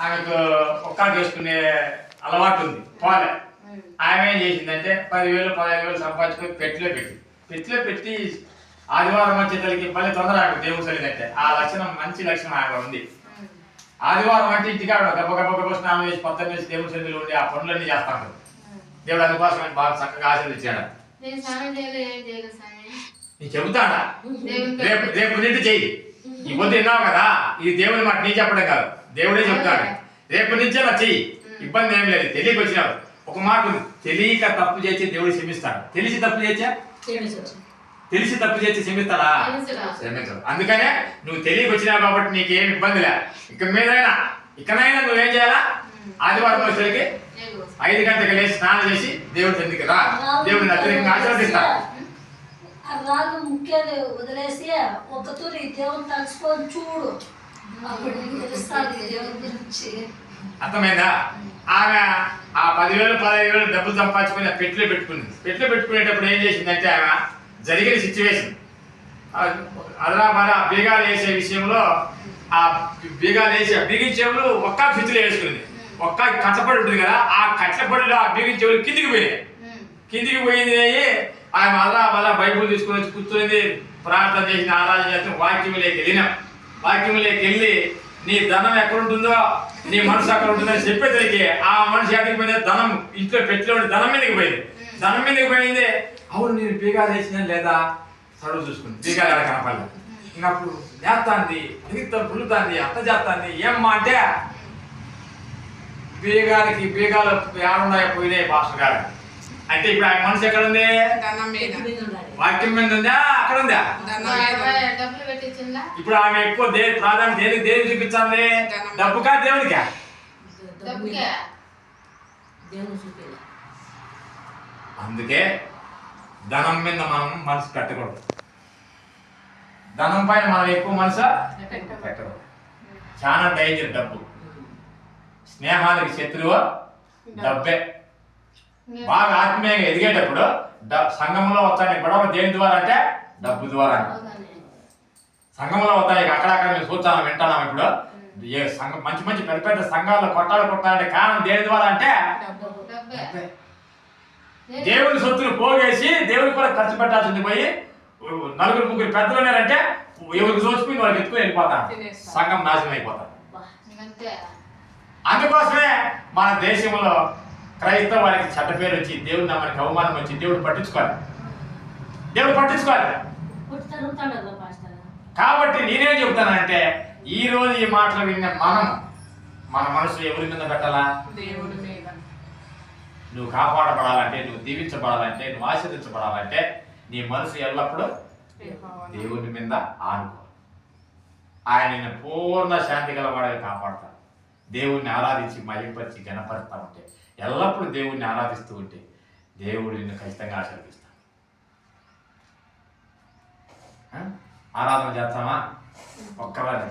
ఆమెకు ఒక్క చేసుకునే అలవాటు ఉంది పోలే. ఆమె ఏం చేసిందంటే 10,000 15,000 సంపాదించుకొని పెట్టిలో పెట్టి ఆదివారం వచ్చేతలకి మళ్ళీ తొందర ఆమె దేవుడు చల్లిందంటే ఆ లక్షణం మంచి లక్షణం ఆమె ఉంది. ఆదివారం అంటే ఇంటికాడ గబ్బ గబ్బ గబ్బ స్నానం చేసి పొద్దున్న వేసి దేవుడి సన్నిధిలో ఉండి ఆ పనులన్నీ చేస్తాను. దేవుడు అందుకోసం బాగా చక్కగా ఆశీర్వదించాడు. నీ చెబుతాడా రేపు రేపు నుండి చెయ్యి. ఈ పొద్దు విన్నావు కదా, ఇది దేవుని మాట నీ చెప్పడం కాదు, దేవుడే చెప్తాడు. రేపు నుంచే నా చెయ్యి, ఇబ్బంది ఏం లేదు. తెలియక వచ్చినావు ఒక మాట ఉంది, తెలియక తప్పు చేసి దేవుడు క్షమిస్తాడు. తెలిసి తప్పు చేసి క్షమిస్తాడా? క్షమించడు. అందుకనే నువ్వు తెలియక వచ్చినావు కాబట్టి నీకేం ఇబ్బంది లే. ఇకనైనా నువ్వేం చేయాలా? ఆదివారం వచ్చేసరికి 5 గంటలకు లేచి స్నానం చేసి దేవుడి సన్నిధికి రా. దేవుడిని అత్యధికంగా ఆశీర్వదిస్తాడు. రాళ్ళు ముఖ్యాలు వదిలేసి ఒక తూరి దేవుని తలుచుకొని చూడు, అప్పుడు నీకు తెలుస్తుంది దేవుని గురించి. అర్థమైందా? ఆమె ఆ 10,000 15,000 డబ్బులు సంపాదించుకుని పెట్టిలో పెట్టుకుంది. పెట్టిలో పెట్టుకునేటప్పుడు ఏం చేసిందంటే ఆమె జరిగిన సిచ్యువేషన్ అదరాబాద బీగాలు వేసే విషయంలో ఆ బీగాలు వేసి బిగించేవులు ఒక్క స్థితిలో వేసుకుంది. ఒక్క కట్టపడి ఉంటుంది కదా, ఆ కట్టపడిలో ఆ బిగించేవులు కిందికి పోయింది. ఆమె అదరాబాద బైబుల్ తీసుకుని వచ్చి కూర్చొని ప్రార్థన చేసిన ఆరాధన చేసిన వాక్యంలోకి వెళ్ళి నీ ధనం ఎక్కడుంటుందో నీ మనసు అక్కడ ఉంటుందని చెప్పేసరికి ఆ మనిషి ఎక్కడికి పోయింది? ధనం ఇంట్లో పెట్టిలో ధనం మీదకి పోయింది. అవును నేను బీగాలు వేసినా లేదా చదువు చూసుకుంది. బీగాలు ఎక్కడ కనపడలేదు. ఇంకప్పుడు చేస్తాంది, పులుతాంది, అత్త చేస్తాంది. ఏమ్మా అంటే బీగాలు ఏడున్నాయో పోయినాయి పాస్టర్ గారు అంటే. ఇప్పుడు ఆ మనసు ఎక్కడ ఉంది? వాక్యం మీద ఉందా? అక్కడ ఉందా? ఇప్పుడు ఆమె ఎక్కువ ప్రాధాన్యత దేనికి చూపించాలి? డబ్బుకా దేవునికా? అందుకే ధనం మీద మనం మనసు పెట్టకూడదు. ధనం పైన మనం ఎక్కువ మనసు పెట్టకూడదు. చాలా డేంజర్ డబ్బు. స్నేహానికి శత్రువు డబ్బే. బాగా ఆత్మీయంగా ఎదిగేటప్పుడు సంఘంలో వస్తాయి గొడవ దేని ద్వారా అంటే డబ్బు ద్వారా. సంఘంలో వస్తాయి అక్కడక్కడ మేము చూస్తాం వింటున్నాం. ఇప్పుడు ఏ సంఘం మంచి పెద్ద సంఘాల్లో కొట్టాలంటే కారణం దేని ద్వారా అంటే దేవుని సొత్తులు పోగేసి దేవుని కూడా ఖర్చు పెట్టాల్సింది పోయి 4-3 పెద్దలు ఉన్నారంటే ఎవరికి చూసుకుని వాళ్ళకి ఎత్తుకుని వెళ్ళిపోతారు. సంఘం నాశనం అయిపోతారు. అందుకోసమే మన దేశంలో క్రైస్తవ వారికి చెడ్డ పేరు వచ్చి దేవుని మనకి అవమానం వచ్చి దేవుడు పట్టించుకోవాలి. కాబట్టి నేనేం చెబుతానంటే ఈ రోజు ఈ మాటలు విన్న మన మనసు ఎవరి మీద పెట్టాలా? దేవుడి మీద. నువ్వు కాపాడబడాలంటే, నువ్వు దీవించబడాలంటే, నువ్వు ఆశీర్వించబడాలంటే నీ మనసు ఎల్లప్పుడూ దేవుని మీద ఆనుకో. ఆయన పూర్ణ శాంతి గలవాడని కాపాడతాడు. దేవుణ్ణి ఆరాధించి మహింపరిచి గణపరుస్తా ఉంటే, ఎల్లప్పుడూ దేవుణ్ణి ఆరాధిస్తూ ఉంటే దేవుడు నిన్ను ఖచ్చితంగా ఆశీర్వదిస్తాడు. ఆరాధన చేస్తామా? ఒక్కవారి